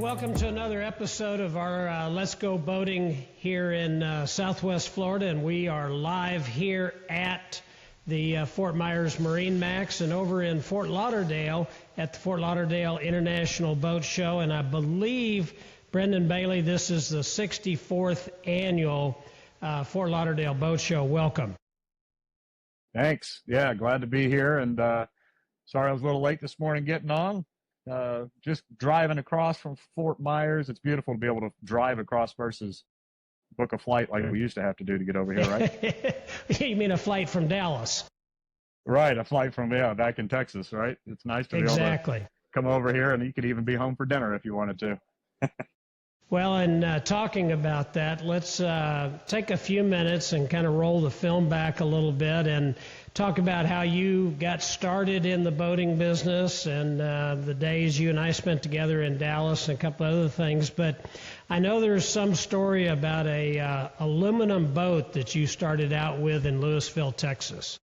welcome to another episode of our Let's Go Boating here in Southwest Florida, and we are live here at the Fort Myers MarineMax and over in Fort Lauderdale at the Fort Lauderdale International Boat Show, and I believe, Brendan Bailey, this is the 64th annual Fort Lauderdale Boat Show. Welcome. Thanks. Yeah, glad to be here, and sorry I was a little late this morning getting on. Just driving across from Fort Myers. It's beautiful to be able to drive across versus book a flight like we used to have to do to get over here, right? You mean a flight from Dallas? Right, a flight from, back in Texas, right? It's nice to be able to come over here, and you could even be home for dinner if you wanted to. Well, and talking about that, let's take a few minutes and kind of roll the film back a little bit and talk about how you got started in the boating business and the days you and I spent together in Dallas and a couple of other things. But I know there's some story about a aluminum boat that you started out with in Lewisville, Texas.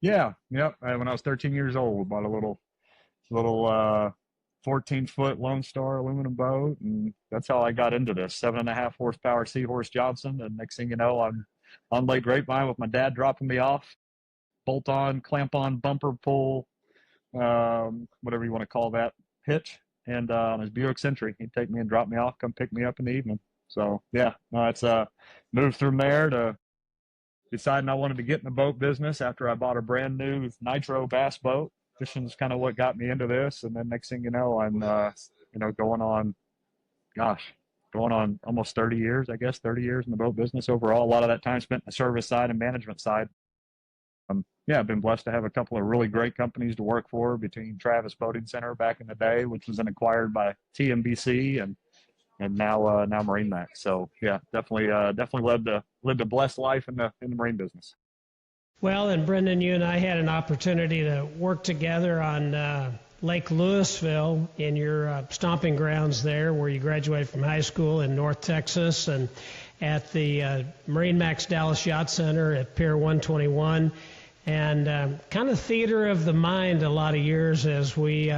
Yeah, yep. When I was 13 years old, bought a little 14-foot Lone Star aluminum boat, and that's how I got into this. 7.5 horsepower Seahorse Johnson, and next thing you know, I'm on Lake Grapevine with my dad dropping me off, bolt on, clamp on, bumper pull, whatever you want to call that, hitch, and on his Buick Century. He'd take me and drop me off, come pick me up in the evening. So yeah, it's moved from there to deciding I wanted to get in the boat business after I bought a brand new Nitro bass boat. Fishing's kind of what got me into this, and then next thing you know, I'm going on almost 30 years, I guess, 30 years in the boat business overall. A lot of that time spent in the service side and management side. I've been blessed to have a couple of really great companies to work for, between Travis Boating Center back in the day, which was then acquired by TMBC, and now MarineMax. So yeah, definitely lived a blessed life in the marine business. Well, and Brendan, you and I had an opportunity to work together on Lake Lewisville in your stomping grounds there, where you graduated from high school in North Texas, and at the MarineMax Dallas Yacht Center at Pier 121, and kind of theater of the mind a lot of years as we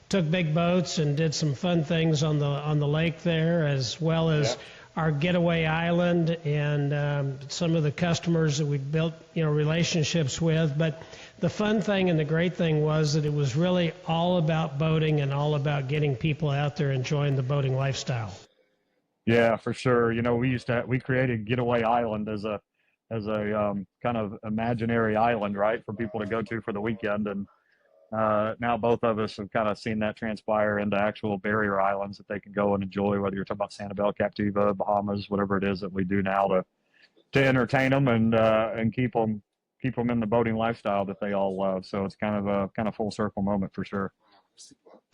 took big boats and did some fun things on the lake there, as well as our getaway island and some of the customers that we built relationships with. But the fun thing and the great thing was that it was really all about boating and all about getting people out there enjoying the boating lifestyle. Yeah, for sure. We created Getaway Island as a kind of imaginary island, right, for people to go to for the weekend. And now both of us have kind of seen that transpire into actual barrier islands that they can go and enjoy, whether you're talking about Sanibel, Captiva, Bahamas, whatever it is that we do now to entertain them and keep them in the boating lifestyle that they all love. So it's kind of a full circle moment for sure.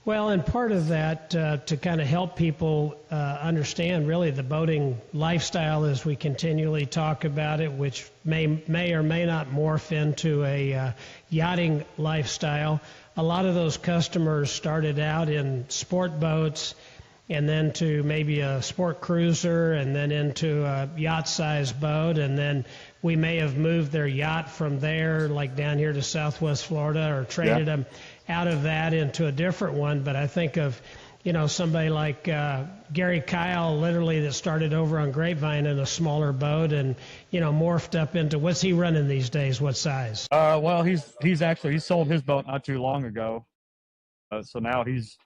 Well, and part of that to kind of help people understand really the boating lifestyle as we continually talk about it, which may or may not morph into a yachting lifestyle. A lot of those customers started out in sport boats and then to maybe a sport cruiser and then into a yacht-sized boat, and then we may have moved their yacht from there, like down here to Southwest Florida, or traded them out of that into a different one. But I think of, somebody like Gary Kyle, literally, that started over on Grapevine in a smaller boat and, morphed up into, what's he running these days? What size? Well, he sold his boat not too long ago. So now he's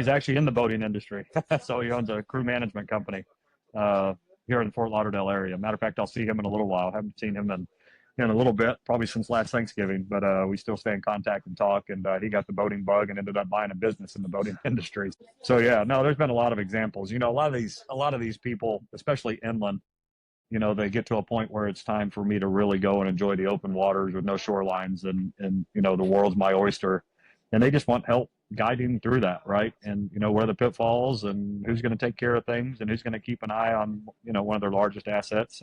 actually in the boating industry. So he owns a crew management company here in the Fort Lauderdale area. Matter of fact, I'll see him in a little while. I haven't seen him in a little bit, probably since last Thanksgiving, but we still stay in contact and talk, and he got the boating bug and ended up buying a business in the boating industry. So yeah, no, there's been a lot of examples. A lot of these people, especially inland, they get to a point where it's time for me to really go and enjoy the open waters with no shorelines, and the world's my oyster, and they just want help guiding through that, right? And where the pitfalls, and who's going to take care of things, and who's going to keep an eye on one of their largest assets.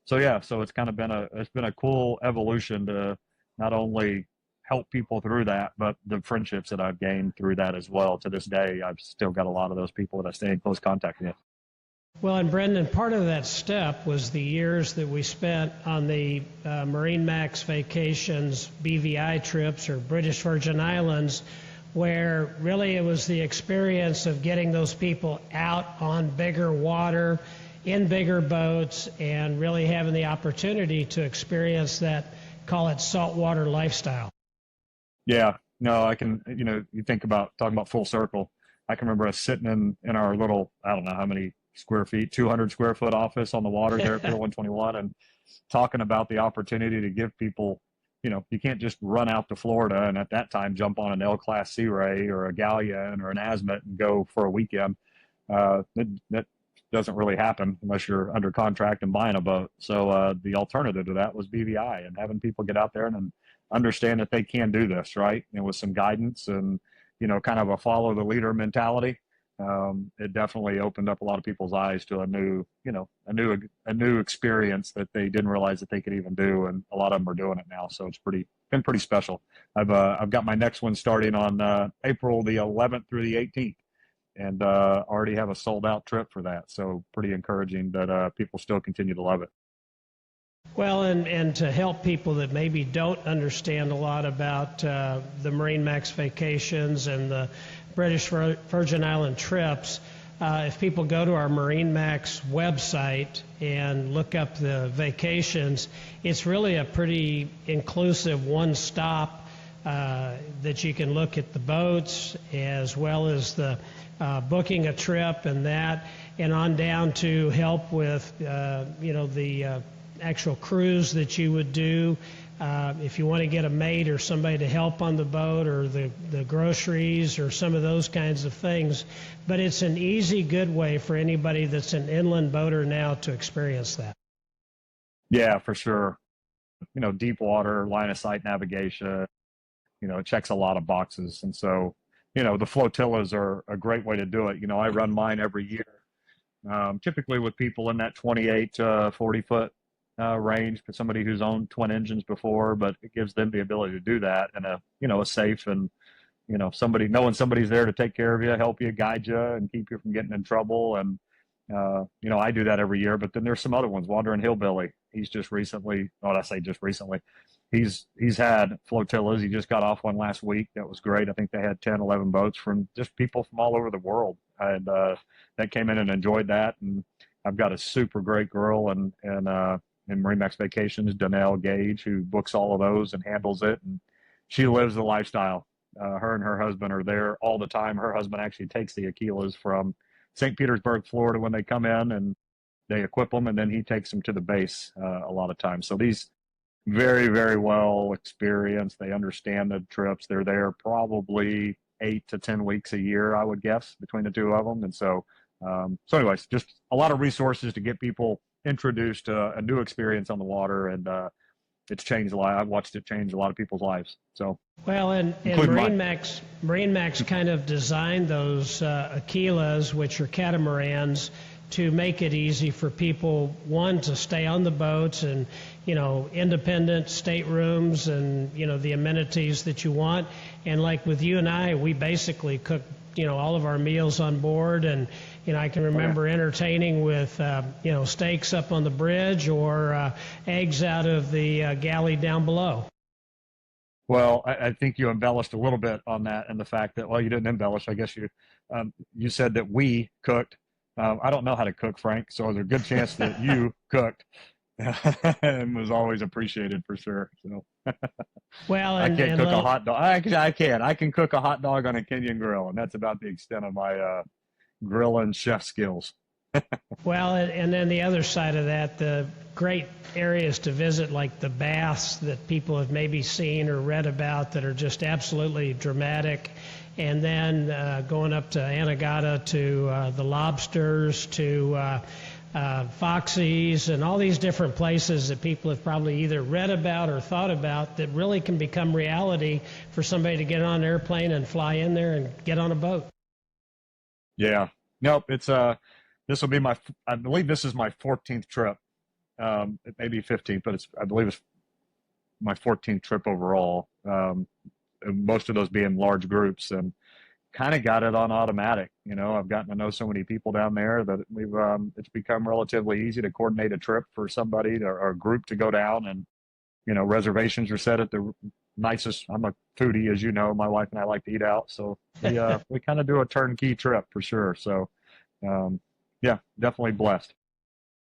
So it's kind of been a cool evolution to not only help people through that, but the friendships that I've gained through that as well. To this day, I've still got a lot of those people that I stay in close contact with. Well, and Brendan, part of that step was the years that we spent on the MarineMax Vacations BVI trips, or British Virgin Islands, where really it was the experience of getting those people out on bigger water, in bigger boats, and really having the opportunity to experience that, call it saltwater lifestyle. Yeah, no, I can, you think about talking about full circle. I can remember us sitting in our little, I don't know how many square feet, 200 square foot office on the water there at Pier 121, and talking about the opportunity to give people, you can't just run out to Florida and at that time jump on an L-class Sea Ray or a Galleon or an Azimut and go for a weekend. That doesn't really happen unless you're under contract and buying a boat. So the alternative to that was BVI and having people get out there and understand that they can do this, right? And with some guidance and, kind of a follow the leader mentality. It definitely opened up a lot of people's eyes to a new experience that they didn't realize that they could even do, and a lot of them are doing it now. So it's been pretty special. I've got my next one starting on April the 11th through the 18th, and already have a sold out trip for that. So pretty encouraging that people still continue to love it. Well, and to help people that maybe don't understand a lot about the MarineMax Vacations and the British Virgin Island trips, if people go to our MarineMax website and look up the vacations, it's really a pretty inclusive one-stop that you can look at the boats as well as the booking a trip and that, and on down to help with, the actual cruise that you would do. If you want to get a mate or somebody to help on the boat, or the groceries or some of those kinds of things. But it's an easy, good way for anybody that's an inland boater now to experience that. Yeah, for sure. Deep water, line of sight navigation, it checks a lot of boxes. And so, the flotillas are a great way to do it. I run mine every year, typically with people in that 28 to 40 foot range, for somebody who's owned twin engines before, but it gives them the ability to do that in a safe and, knowing somebody's there to take care of you, help you, guide you, and keep you from getting in trouble. And, I do that every year, but then there's some other ones. Wandering Hillbilly, he's just recently, he's had flotillas. He just got off one last week. That was great. I think they had 10, 11 boats from just people from all over the world. And that came in and enjoyed that. And I've got a super great girl and MarineMax Vacations, Donnell Gage, who books all of those and handles it. And she lives the lifestyle. Her and her husband are there all the time. Her husband actually takes the Aquilas from St. Petersburg, Florida, when they come in, and they equip them, and then he takes them to the base a lot of times. So these very, very well experienced. They understand the trips. They're there probably 8 to 10 weeks a year, I would guess, between the two of them. And so, anyways, just a lot of resources to get people introduced to a new experience on the water, and it's changed a lot. I've watched it change a lot of people's lives. So well, and MarineMax kind of designed those Aquilas, which are catamarans, to make it easy for people, one, to stay on the boats and, independent staterooms and, the amenities that you want. And like with you and I, we basically cook, all of our meals on board. And, I can remember entertaining with, steaks up on the bridge or eggs out of the galley down below. Well, I think you embellished a little bit on that, and the fact that, well, you didn't embellish. I guess you said that we cooked. I don't know how to cook, Frank, so there's a good chance that you cooked and was always appreciated for sure. So, well, I can't cook a hot dog. I can. I can cook a hot dog on a Kenyan grill, and that's about the extent of my grill and chef skills. Well, and then the other side of that, the great areas to visit, like the baths that people have maybe seen or read about that are just absolutely dramatic. And then going up to Anegada to the lobsters, to Foxy's, and all these different places that people have probably either read about or thought about that really can become reality for somebody to get on an airplane and fly in there and get on a boat. Yeah. Nope. It's this will be I believe this is my 14th trip. It may be 15th, but I believe it's my 14th trip overall. Most of those being large groups, and kind of got it on automatic. I've gotten to know so many people down there that it's become relatively easy to coordinate a trip for somebody or a group to go down, and reservations are set at the nicest. I'm a foodie, as you know. My wife and I like to eat out, so we kind of do a turnkey trip for sure. So yeah, definitely blessed.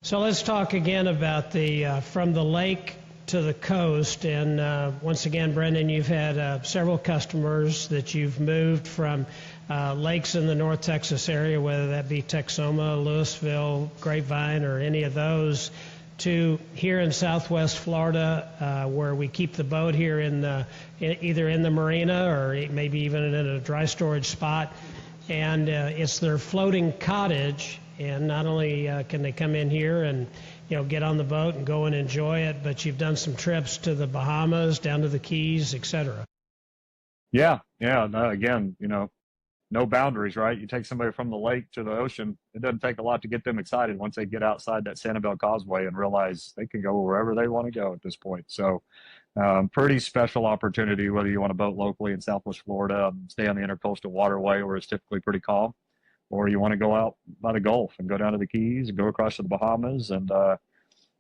So let's talk again about the from the lake to the coast. And once again, Brendan, you've had several customers that you've moved from lakes in the North Texas area, whether that be Texoma, Louisville, Grapevine, or any of those, to here in Southwest Florida, where we keep the boat here either in the marina or maybe even in a dry storage spot. And it's their floating cottage. And not only can they come in here and get on the boat and go and enjoy it, but you've done some trips to the Bahamas, down to the Keys, etc. Yeah. No, again, no boundaries, right? You take somebody from the lake to the ocean. It doesn't take a lot to get them excited once they get outside that Sanibel Causeway and realize they can go wherever they want to go at this point. So pretty special opportunity, whether you want to boat locally in Southwest Florida, stay on the intercoastal waterway where it's typically pretty calm, or you want to go out by the Gulf and go down to the Keys and go across to the Bahamas. And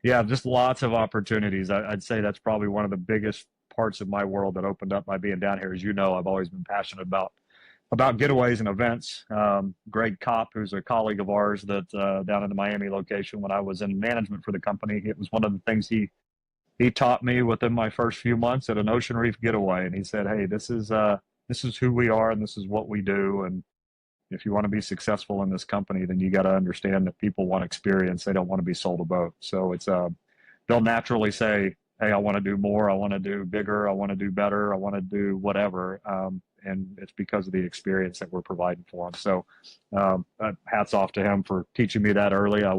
yeah, just lots of opportunities. I'd say that's probably one of the biggest parts of my world that opened up by being down here. As you know, I've always been passionate about getaways and events. Greg Kopp, who's a colleague of ours that down in the Miami location when I was in management for the company, it was one of the things he taught me within my first few months at an Ocean Reef getaway. And he said, hey, this is who we are and this is what we do. And if you want to be successful in this company, then you got to understand that people want experience. They don't want to be sold a boat. So it's they'll naturally say, hey, I want to do more. I want to do bigger. I want to do better. I want to do whatever. And it's because of the experience that we're providing for them. So hats off to him for teaching me that early. I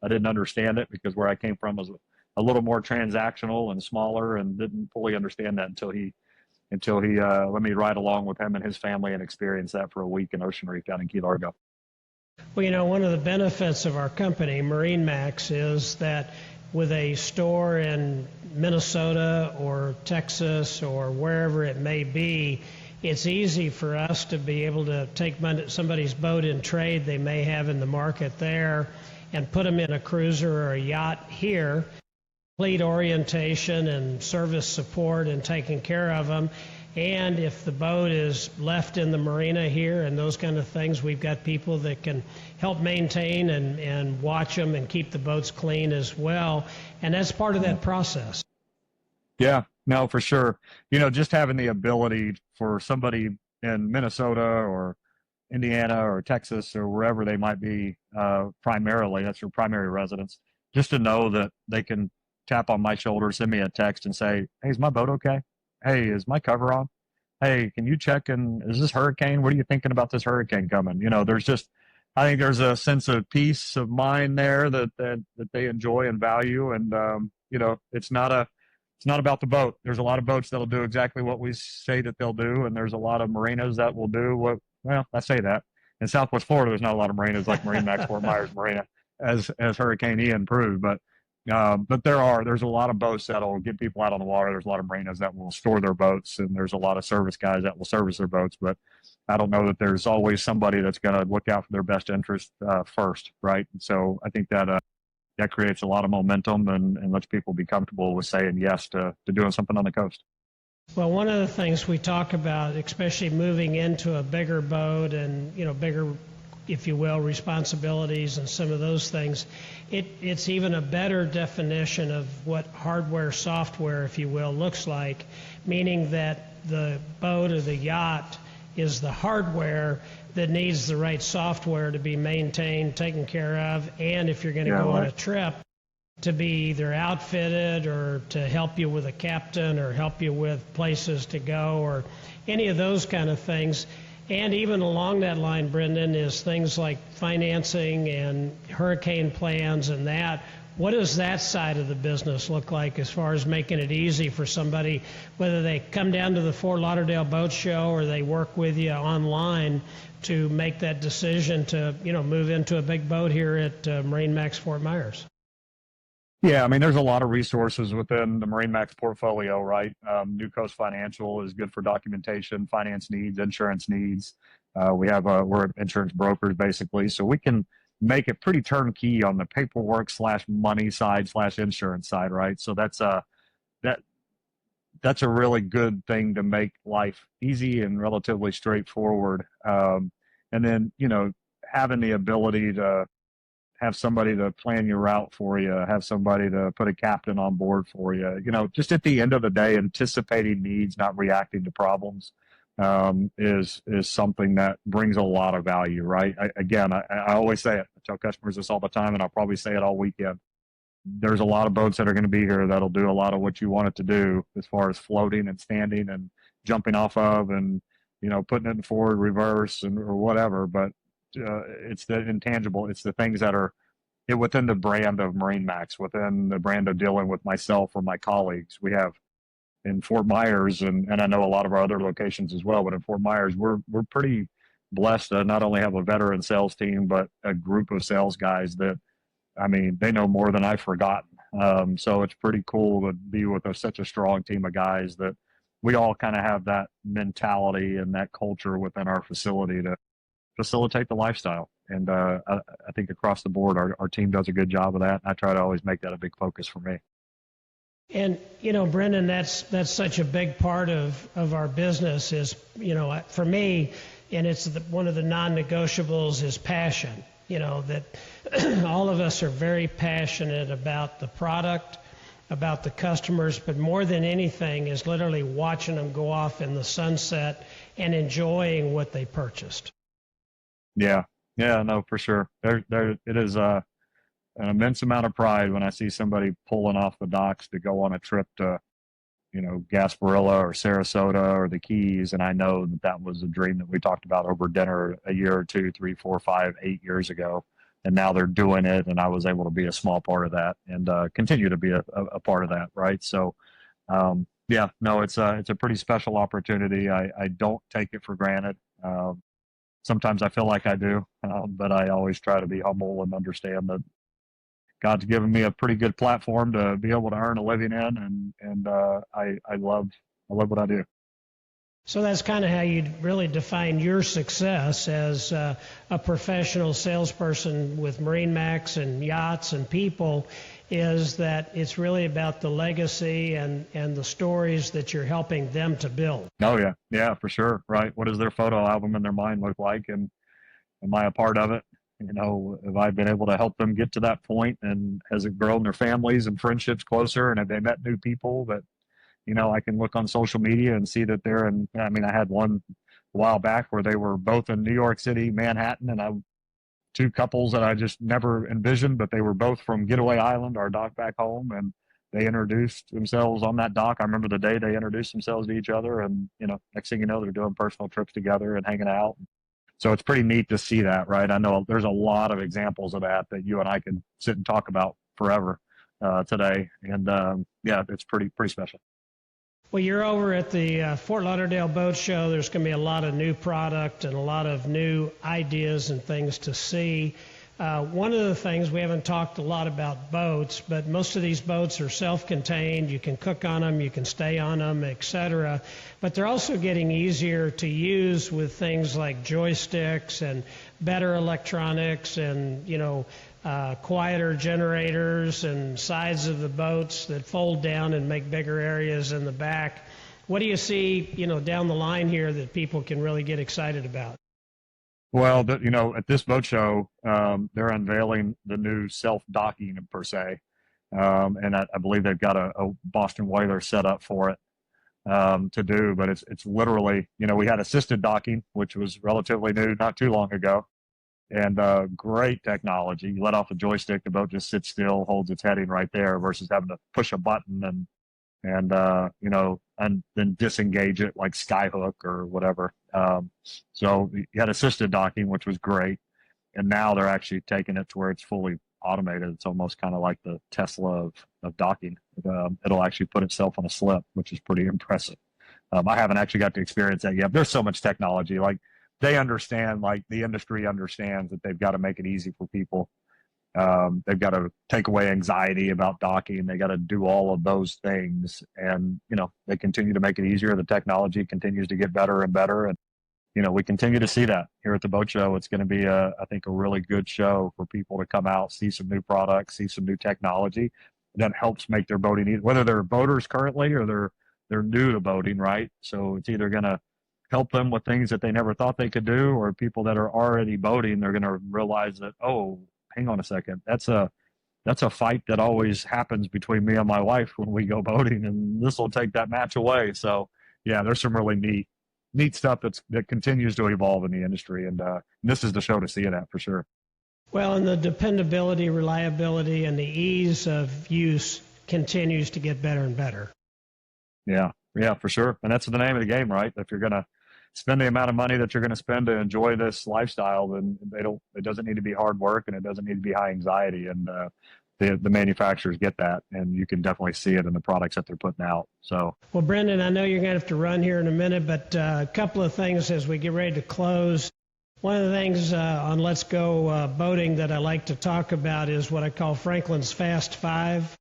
didn't understand it because where I came from was a little more transactional and smaller, and didn't fully understand that until he let me ride along with him and his family and experience that for a week in Ocean Reef down in Key Largo. Well, one of the benefits of our company, MarineMax, is that with a store in Minnesota or Texas or wherever it may be, it's easy for us to be able to take somebody's boat in trade they may have in the market there and put them in a cruiser or a yacht here, complete orientation and service support and taking care of them. And if the boat is left in the marina here and those kind of things, we've got people that can help maintain and watch them and keep the boats clean as well. And that's part of that process. Yeah, no, for sure. Just having the ability for somebody in Minnesota or Indiana or Texas or wherever they might be, primarily, that's your primary residence, just to know that they can tap on my shoulder, send me a text and say, hey, is my boat okay? Hey, is my cover on? Hey, can you check? And is this hurricane? What are you thinking about this hurricane coming? I think there's a sense of peace of mind there that they enjoy and value. And, it's not about the boat. There's a lot of boats that'll do exactly what we say that they'll do. And there's a lot of marinas that will do I say that. In Southwest Florida, there's not a lot of marinas like MarineMax Fort Myers Marina as Hurricane Ian proved. But there's a lot of boats that'll get people out on the water. There's a lot of marinas that will store their boats, and there's a lot of service guys that will service their boats. But I don't know that there's always somebody that's going to look out for their best interest first, right? And so I think that creates a lot of momentum and lets people be comfortable with saying yes to doing something on the coast. Well, one of the things we talk about, especially moving into a bigger boat and bigger, if you will, responsibilities and some of those things, it's even a better definition of what hardware, software, if you will, looks like, meaning that the boat or the yacht is the hardware that needs the right software to be maintained, taken care of, and if you're going to go on a trip, to be either outfitted or to help you with a captain or help you with places to go or any of those kind of things. And even along that line, Brendan, is things like financing and hurricane plans and that. What does that side of the business look like as far as making it easy for somebody, whether they come down to the Fort Lauderdale Boat Show or they work with you online to make that decision to, move into a big boat here at MarineMax Fort Myers? Yeah, I mean, there's a lot of resources within the MarineMax portfolio, right? New Coast Financial is good for documentation, finance needs, insurance needs. We're insurance brokers basically, so we can make it pretty turnkey on the paperwork /money side /insurance side, right? So that's that's a really good thing to make life easy and relatively straightforward. And then, having the ability to have somebody to plan your route for you, have somebody to put a captain on board for you, just at the end of the day, anticipating needs, not reacting to problems, is something that brings a lot of value, right? I always say it. I tell customers this all the time, and I'll probably say it all weekend. There's a lot of boats that are going to be here that'll do a lot of what you want it to do as far as floating and standing and jumping off of and, putting it in forward, reverse, or whatever. But it's the intangible. It's the things that are within the brand of MarineMax, within the brand of dealing with myself or my colleagues. We have in Fort Myers, and I know a lot of our other locations as well, but in Fort Myers, we're pretty blessed to not only have a veteran sales team, but a group of sales guys that, they know more than I've forgotten. So it's pretty cool to be with such a strong team of guys that we all kind of have that mentality and that culture within our facility to facilitate the lifestyle. And I think across the board, our team does a good job of that. I try to always make that a big focus for me. And, Brendan, that's such a big part of our business is, for me, and it's one of the non-negotiables is passion. That all of us are very passionate about the product, about the customers, but more than anything is literally watching them go off in the sunset and enjoying what they purchased. Yeah, no, for sure. It is an immense amount of pride when I see somebody pulling off the docks to go on a trip to, Gasparilla or Sarasota or the Keys, and I know that was a dream that we talked about over dinner a year or 2, 3, 4, 5, 8 years ago, and now they're doing it, and I was able to be a small part of that and continue to be a part of that, right? So, it's a pretty special opportunity. I don't take it for granted. Sometimes I feel like I do, but I always try to be humble and understand that God's given me a pretty good platform to be able to earn a living in, and I love what I do. So that's kind of how you really define your success as a professional salesperson with MarineMax and yachts and people, is that it's really about the legacy and the stories that you're helping them to build. Oh, yeah, for sure, right? What does their photo album in their mind look like, and am I a part of it? Have I been able to help them get to that point, and has it grown their families and friendships closer, and have they met new people that, I can look on social media and see that they're in, I had one a while back where they were both in New York City, Manhattan, and two couples that I just never envisioned, but they were both from Getaway Island, our dock back home, and they introduced themselves on that dock. I remember the day they introduced themselves to each other, and, next thing you know, they're doing personal trips together and hanging out. So it's pretty neat to see that, right? I know there's a lot of examples of that you and I could sit and talk about forever today. And it's pretty special. Well, you're over at the Fort Lauderdale Boat Show. There's going to be a lot of new product and a lot of new ideas and things to see. One of the things, we haven't talked a lot about boats, but most of these boats are self-contained. You can cook on them, you can stay on them, etc. But they're also getting easier to use with things like joysticks and better electronics and, quieter generators and sides of the boats that fold down and make bigger areas in the back. What do you see, down the line here that people can really get excited about? Well, at this boat show, they're unveiling the new self-docking per se, and I believe they've got a Boston Whaler set up for it to do. But it's literally, we had assisted docking, which was relatively new not too long ago, and great technology. You let off a joystick, the boat just sits still, holds its heading right there, versus having to push a button and then disengage it like Skyhook or whatever. So you had assisted docking, which was great. And now they're actually taking it to where it's fully automated. It's almost kind of like the Tesla of docking. It'll actually put itself on a slip, which is pretty impressive. I haven't actually got to experience that yet. There's so much technology. Like, they understand, like the industry understands that they've got to make it easy for people. They've got to take away anxiety about docking. They got to do all of those things, and they continue to make it easier. The technology continues to get better and better, and we continue to see that here at the boat show. It's going to be I think a really good show for people to come out, see some new products, see some new technology that helps make their boating easy. Whether they're boaters currently or they're they're new to boating, right? So it's either going to help them with things that they never thought they could do, or people that are already boating, they're going to realize that, oh, hang on a second, that's a fight that always happens between me and my wife when we go boating, and this will take that match away. So yeah, there's some really neat stuff that continues to evolve in the industry, and this is the show to see it at for sure. Well, and the dependability, reliability, and the ease of use continues to get better and better. Yeah, for sure. And that's the name of the game, right? If you're going to spend the amount of money that you're going to spend to enjoy this lifestyle, then it doesn't need to be hard work, and it doesn't need to be high anxiety. And the manufacturers get that, and you can definitely see it in the products that they're putting out. So, well, Brendan, I know you're going to have to run here in a minute, but a couple of things as we get ready to close. One of the things on Let's Go Boating that I like to talk about is what I call Franklin's Fast Five.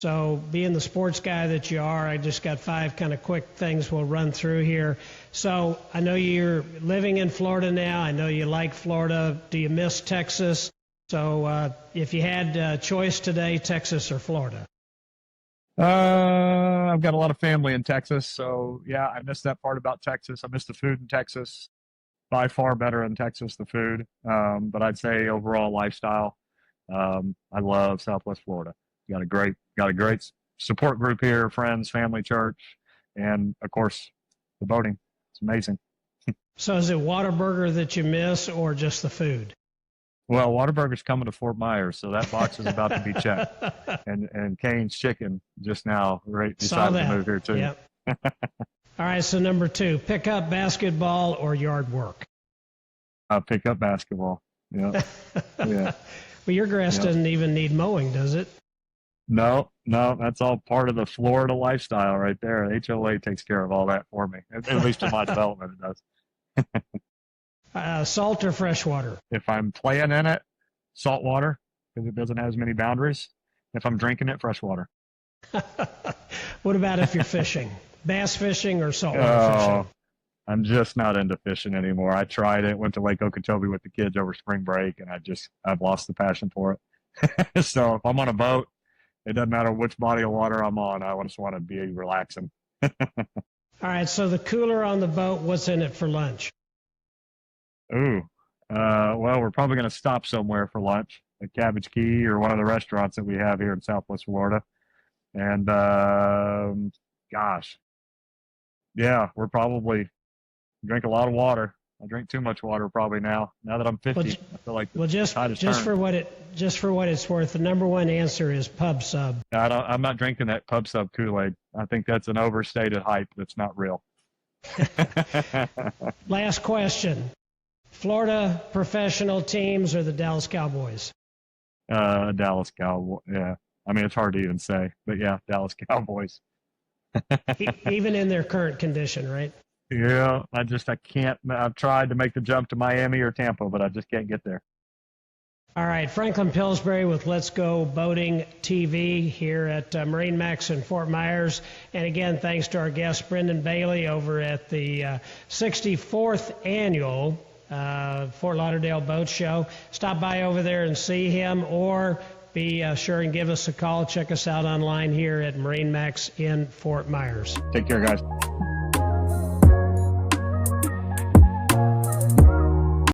So being the sports guy that you are, I just got 5 kind of quick things we'll run through here. So I know you're living in Florida now. I know you like Florida. Do you miss Texas? So if you had a choice today, Texas or Florida? I've got a lot of family in Texas. So, yeah, I miss that part about Texas. I miss the food in Texas. By far better in Texas, the food. But I'd say overall lifestyle, I love Southwest Florida. Got a great support group here, friends, family, church, and of course the boating. It's amazing. So is it Whataburger that you miss, or just the food? Well, Whataburger's coming to Fort Myers, so that box is about to be checked. And Cane's Chicken just now decided to move here too. Yep. All right, so number 2, pick up basketball or yard work? Pick up basketball. Yeah. Yeah. Well, your grass doesn't even need mowing, does it? No, that's all part of the Florida lifestyle right there. HOA takes care of all that for me, at least in my development it does. Salt or freshwater? If I'm playing in it, saltwater, because it doesn't have as many boundaries. If I'm drinking it, freshwater. What about if you're fishing? Bass fishing or saltwater fishing? I'm just not into fishing anymore. I tried it, went to Lake Okeechobee with the kids over spring break, and I've lost the passion for it. So if I'm on a boat, it doesn't matter which body of water I'm on. I just want to be relaxing. All right, so the cooler on the boat, what's in it for lunch? Ooh, well, we're probably going to stop somewhere for lunch at Cabbage Key or one of the restaurants that we have here in Southwest Florida. And, gosh, yeah, we're probably drink a lot of water. I drink too much water probably now. Now that I'm 50, I feel like just for what it's worth, the number one answer is pub sub. I'm not drinking that pub sub Kool-Aid. I think that's an overstated hype that's not real. Last question: Florida professional teams or the Dallas Cowboys? Dallas Cowboys. Yeah, I mean it's hard to even say, but yeah, Dallas Cowboys. Even in their current condition, right? Yeah, I can't. I've tried to make the jump to Miami or Tampa, but I just can't get there. All right, Franklin Pillsbury with Let's Go Boating TV here at MarineMax in Fort Myers. And again, thanks to our guest, Brendan Bailey, over at the 64th Annual Fort Lauderdale Boat Show. Stop by over there and see him, or be sure and give us a call. Check us out online here at MarineMax in Fort Myers. Take care, guys.